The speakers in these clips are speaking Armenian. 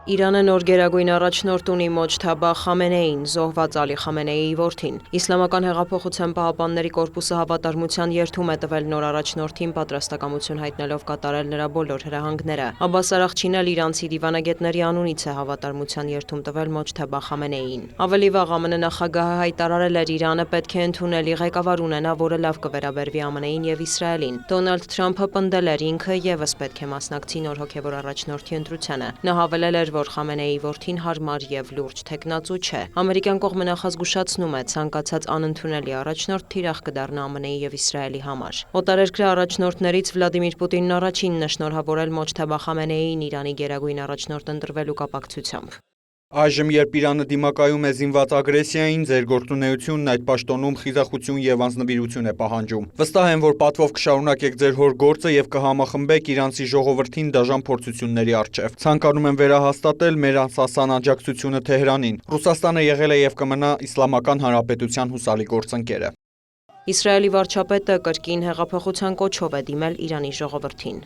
Իրանը նոր գերագույն առաջնորդ ունի Մոջթաբա Խամենեին, զոհված Ալի Խամենեիի որդին։ Իսլամական հեղափոխության պահապանների կորպուսը հավատարմության երդում է տվել նոր առաջնորդին պատրաստակամություն հայտնելով կատարել նրա բոլոր հրահանգները։ Աբբաս Արաղչին էլ իրանցի դիվանագետների անունից է հավատարմության երդում տվել Մոջթաբա Խամենեիին։ Ավելի վաղ ԱՄՆ նախագահը հայտարարել էր Իրանը պետք է ընդունելի ղեկավար ունենա, որը լավ կվերաբերվի ԱՄՆ-ին եւ Իսրայելին։ Դոնալդ Թրամփը պնդել էր ինքը եւս պետք է մասնակցի նոր հոգեվոր առաջնորդի ընտրությանը։ Նա հավելել էր, որ Խամենեիի որդին հարմար եւ լուրջ թեկնածու չէ։ Ամերիկյան կողմը նախազգուշացնում է, ցանկացած անընդունելի առաջնորդ թիրախ կդառնա ԱՄՆ-ի եւ Իսրայելի համար։ Օտարերկրյա առաջնորդներից Վլադիմիր Պուտինն առաջինն է շնորհավորել Մոջթաբա Խամենեիին Իրանի գերագույն առաջնորդ ընտրվելու կապակցությամբ։ Այժմ, երբ Իրանը դիմակայում է զինված ագրեսիային, ձեր գործունեությունն այդ պաշտոնում խիզախություն եւ անձնվիրություն է պահանջում։ Վստահ եմ, որ պատվով կշարունակեք ձեր հոր գործը եւ կհամախմբեք իրանցի ժողովրդին դաժան փորձությունների առջեւ։ Ցանկանում եմ վերահաստատել մեր անսասան աջակցությունը Թեհրանին։ Ռուսաստանը եղել է եւ կմնա Իսլամական Հանրապետության հուսալի գործընկերը։ Իսրայելի վարչապետը կրկին հեղափոխության կոչով է դիմել Իրանի ժողովրդին։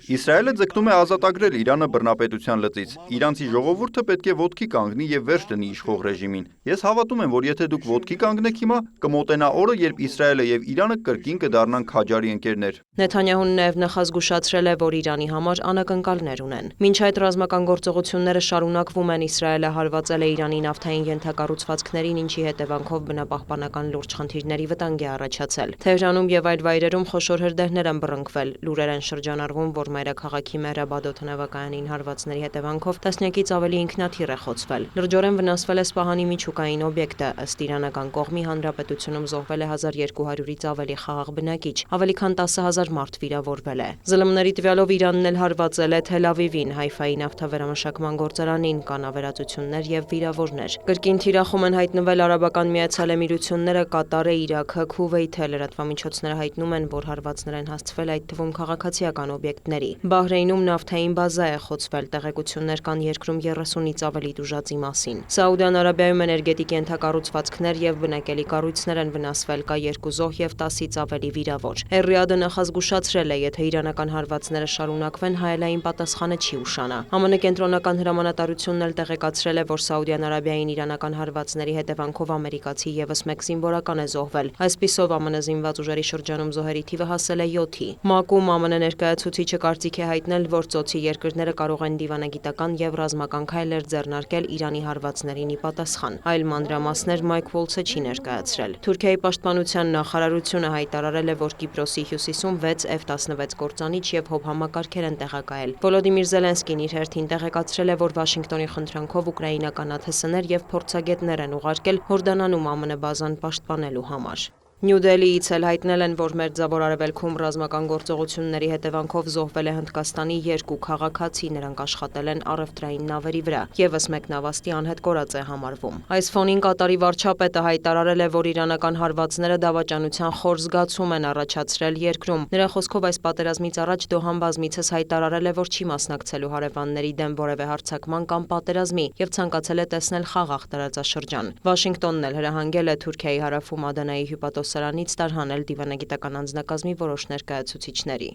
Իսրայելը ձգտում է ազատագրել Իրանը բռնապետության լծից։ Իրանցի ժողովուրդը պետք է ոտքի կանգնի եւ վերջ դնի իշխող ռեժիմին։ Ես հավատում եմ, որ եթե դուք ոտքի կանգնեք հիմա, կմոտենա օրը, երբ Իսրայելը եւ Իրանը կրկին կդառնան քաջարի ընկերներ։ Նեթանյահուն նաև նախազգուշացրել է, որ Իրանի համար անակնկալներ ունեն։ Մինչ այդ ռազմական գործողությունները շարունակվում են, Իսրայելը հարվածել է Իրանի նավթային ենթակառուցվածքներին, ինչի հետևանքով բնապահպանական լուրջ խնդիրների վտանգ է առաջացել։ Թեհրանում եւ այլ վայրերում խոշոր հրդեհներ են բռնկվել։ Լուրեր են շրջանառվում, որ մայրաքաղաքի Մեհրաբադ օդանավակայանին հարվածների հետևանքով տասնյակից ավելի ինքնաթիռ է խոցվել։ Լրջորեն վնասվել է Սպահանի միջուկային օբյեկտը։ Ըստ իրանական կողմի, հանրապետությունում զոհվել է 1200-ից ավելի խաղաղ բնակիչ, ավելի քան 10,000 մարդ վիրավորվել է։ ԶԼՄ-ների տվյալով Իրանն էլ հարվածել է Թել Ավիվին, Հայֆայի նավթավերամշակման գործարանին, կան ավերածություններ եւ վիրավորներ։ Կրկին թիրախում են հայտնվել Արաբական Միացյալ Էմիրությունները, Կատարը, Իրաքը, Քուվեյթը։ Լրատվամիջոցները հայտնում են, որ հարվածներ են հասցվել այդ թվում քաղաքացիական օբյեկտների։ Բահրեյնում նավթային բազա է խոցվել, տեղեկություններ կան երկրում 30-ից ավելի տուժածի մասին։ Սաուդյան Արաբիայում էներգետիկ ենթակառուցվածքներ եւ բնակելի կառույցներ են վնասվել, կա 2 զոհ եւ 10-ից ավելի վիրավոր։ Էրիադը նախազգուշացրել է, եթե իրանական հարվածները շարունակվեն, հայելային պատասխանը չի ուշանա։ ԱՄՆ կենտրոնական հրամանատարությունն էլ տեղեկացրել է, որ Սաուդյան Արաբիային իրանական հարվածների հետևանքով ամերիկացի եւս մեկ զինվորական է զոհվել։ Այսպիսով ԱՄՆ զինված ուժերի շրջանում զոհերի թիվը հասել է 7-ի։ ՄԱԿ-ում ԱՄՆ ներկայացուցիչը կարծիք է հայտնել, որ ծոցի երկրները կարող են դիվանագիտական եւ ռազմական քայլեր ձեռնարկել Իրանի հարվածներին ի պատասխան։ Այլ մանրամասներ Մայք Վոլցը չի ներկայացրել։ Թուրքիայի պաշտպանության նախարարությունը հայտարարել է, որ Կիպրոսի հյուսիսում 6 F-16 կործանիչ եւ հոբ համակարգեր են տեղակայել։ Վոլոդիմիր Զելենսկին իր հերթին տեղեկացրել է, որ Վաշինգտոնի խնդրանքով ուկրաինական ԱԹՍ-ներ եւ փորձագետներ են ուղարկել Հորդանանում ԱՄՆ բազան պաշտպանելու համար։ Նյու Դելիից էլ հայտնել են, որ Մերձավոր Արևելքում ռազմական գործողությունների հետևանքով զոհվել է Հնդկաստանի 2 քաղաքացի, նրանք աշխատել են առևտրային նավերի վրա, եւս մեկ նավաստի անհետ կորած է համարվում։ Այս ֆոնին Կատարի վարչապետը հայտարարել է, որ իրանական հարվածները դավաճանության խոր զգացում են առաջացրել երկրում։ Նրա խոսքով այս պատերազմից առաջ Դոհան բազմիցս հայտարարել է, որ չի մասնակցելու հարևանների դեմ որևէ հարձակման կամ պատերազմի եւ ցանկացել է տեսնել խաղաղ տարածաշրջան։ Վաշինգտոնն էլ հրահանգել է Թուրքիայի հարավում Ադանայի հյուպատոսարանից տարհանել դիվանագիտական անձնակազմի որոշ ներկայացուցիչների։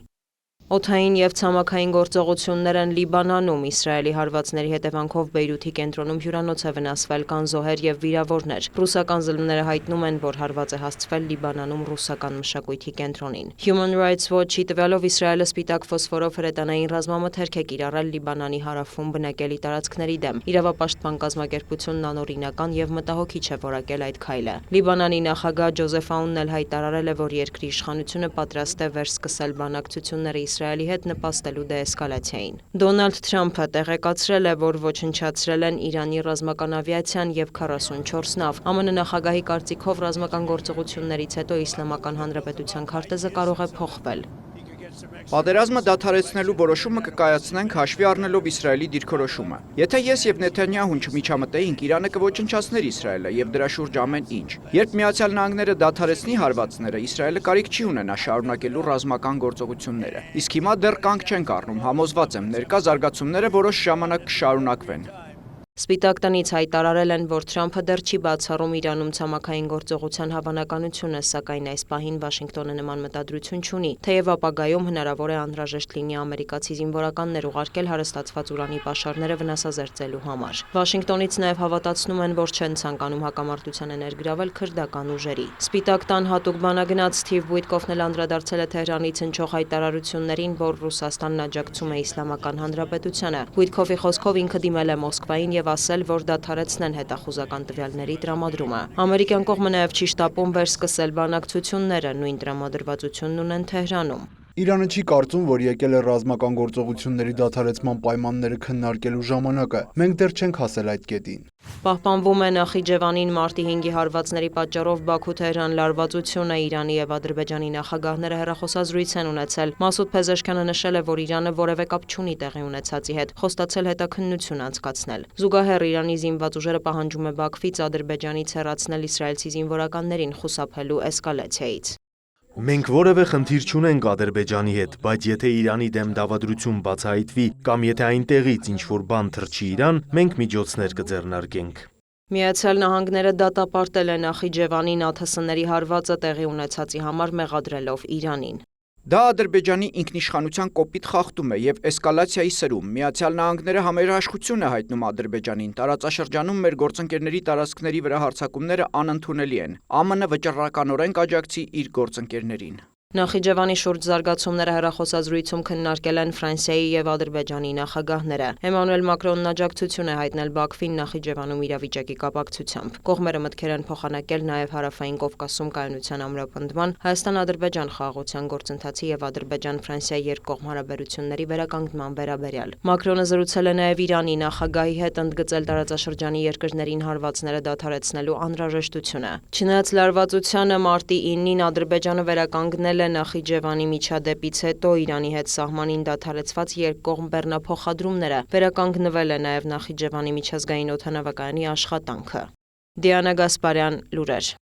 Օդային եւ ցամաքային գործողություններ են Լիբանանում։ Իսրայելի հարվածների հետևանքով Բեյրութի կենտրոնում հյուրանոց է վնասվել, կան զոհեր եւ վիրավորներ։ Ռուսական ԶԼՄ-ները հայտնում են, որ հարված է հասցվել Լիբանանում ռուսական մշակույթի կենտրոնին։ Human Rights Watch-ի տվյալով Իսրայելը սպիտակ ֆոսֆորով հրետանային ռազմամթերք է կիրառել Լիբանանի հարավում բնակելի տարածքների դեմ։ Իրավապաշտպան կազմակերպությունն անօրինական եւ մտահոգիչ է որակել այդ քայլը։ Լիբանանի նախագահ Ջոզեֆ Աունն էլ հայտարարել է, որ երկրի իշխանությունը պատրաստ է վերսկսել բանակցությունները Իսրայելի հետ նպաստելու դեէսկալացիային։ Դոնալդ Թրամփը տեղեկացրել է, որ ոչնչացրել են Իրանի ռազմական ավիացիան եւ 44 նավ։ ԱՄՆ նախագահի կարծիքով ռազմական գործողություններից հետո Իսլամական Հանրապետության քարտեզը կարող է փոխվել։ Պատերազմը դադարեցնելու որոշումը կկայացնենք հաշվի առնելով Իսրայելի դիրքորոշումը։ Եթե ես եւ Նեթանյահուն չմիջամտեինք, Իրանը կոչնչացներ Իսրայելը եւ դրա շուրջ ամեն ինչ։ Երբ Միացյալ Նահանգները դադարեցնի հարվածները, Իսրայելը կարիք չի ունենա շարունակելու ռազմական գործողությունները։ Իսկ հիմա դեռ կանգ չենք առնում, համոզված եմ, ներկա զարգացումները որոշ ժամանակ կշարունակվեն։ Սպիտակ տնից հայտարարել են, որ Թրամփը դեռ չի բացառում Իրանում ցամաքային գործողության հավանականությունը, սակայն այս պահին Վաշինգտոնը նման մտադրություն չունի, թեև ապագայում հնարավոր է անհրաժեշտ լինի ամերիկացի զինվորականներ ուղարկել հարստացված ուրանի պաշարները վնասազերծելու համար։ Վաշինգտոնից նաև հավատացնում են, որ չեն ցանկանում հակամարտությանը ներգրավել քրդական ուժերի։ Սպիտակ տան հատուկ բանագնաց Սթիվ Ուիտկոֆն էլ անդրադարձել է Թեհրանից հնչող հայտարարություններին, որ Ռուսաստանն աջակցում է Իսլամական Հանրապետությանը։ Ուիտկոֆի խոսքով ինքը դիմել է Մոսկվային եւ ասել, որ դադարեցնեն հետախուզական տվյալների տրամադրումը։ Ամերիկյան կողմը նաև չի շտապում վերսկսել բանակցությունները, նույն տրամադրվածությունն ունեն Թեհրանում։ Իրանը չի կարծում, որ եկել է ռազմական գործողությունների դադարեցման պայմանները քննարկելու ժամանակը։ Մենք դեռ չենք հասել այդ կետին։ Պահպանվում է Նախիջևանին մարտի 5-ի հարվածների պատճառով Բաքու-Թեհրան լարվածությունը։ Իրանի եւ Ադրբեջանի նախագահները հեռախոսազրույց են ունեցել։ Մասուդ Փեզեշքյանը նշել է, որ Իրանը որևէ կապ չունի տեղի ունեցածի հետ, խոստացել հետաքննություն անցկացնել։ Զուգահեռ Իրանի զինված ուժերը պահանջում է Բաքվից Ադրբեջանից հեռացնել իսրայելցի զինվորականներին խուսափելու էսկալացիայից։ Մենք որևէ խնդիր չունենք Ադրբեջանի հետ, բայց եթե Իրանի դեմ դավադրություն բացահայտվի կամ եթե այնտեղից ինչ-որ բան թռչի Իրան, մենք միջոցներ կձեռնարկենք։ Միացյալ Նահանգները դատապարտել է Նախիջևանի ՆԱԹՍ-ների հարվածը տեղի ունեցածի համար մեղադրելով Իրանին։ Դա Ադրբեջանի ինքնիշխանության կոպիտ խախտում է եւ էսկալացիայի սրում։ Միացյալ Նահանգները համերաշխություն է հայտնում Ադրբեջանին։ Տարածաշրջանում մեր գործընկերների տարածքների վրա հարձակումները անընդունելի են։ ԱՄՆ վճռականորեն կաջակցի իր գործընկերներին։ Նախիջևանի շուրջ զարգացումները հեռախոսազրույցում քննարկել են Ֆրանսիայի եւ Ադրբեջանի նախագահները։ Էմանուել Մակրոնն աջակցություն է հայտնել Բաքվին Նախիջևանում իրավիճակի կապակցությամբ։ Կողմերը մտքեր են փոխանակել նաեւ Հարավային Կովկասում կայունության ամրապնդման, Հայաստան-Ադրբեջան խաղաղության գործընթացի եւ Ադրբեջան-Ֆրանսիա երկկողմ հարաբերությունների վերականգնման վերաբերյալ։ Մակրոնը զրուցել է նաեւ Իրանի նախագահի հետ, ընդգծել տարածաշրջանի երկրներին հարվածները դադարեցնելու անհրաժեշտությունը։ Չնայած լարվածությանը մարտի 9-ին Ադրբեջանը վերականգնել Նախիջևանի միջադեպից հետո Իրանի հետ սահմանին դադարեցված երկկողմ բեռնափոխադրումները, վերականգնվել է նաև Նախիջևանի միջազգային օդանավակայանի աշխատանքը։ Դիանա Գասպարյան, լուրեր։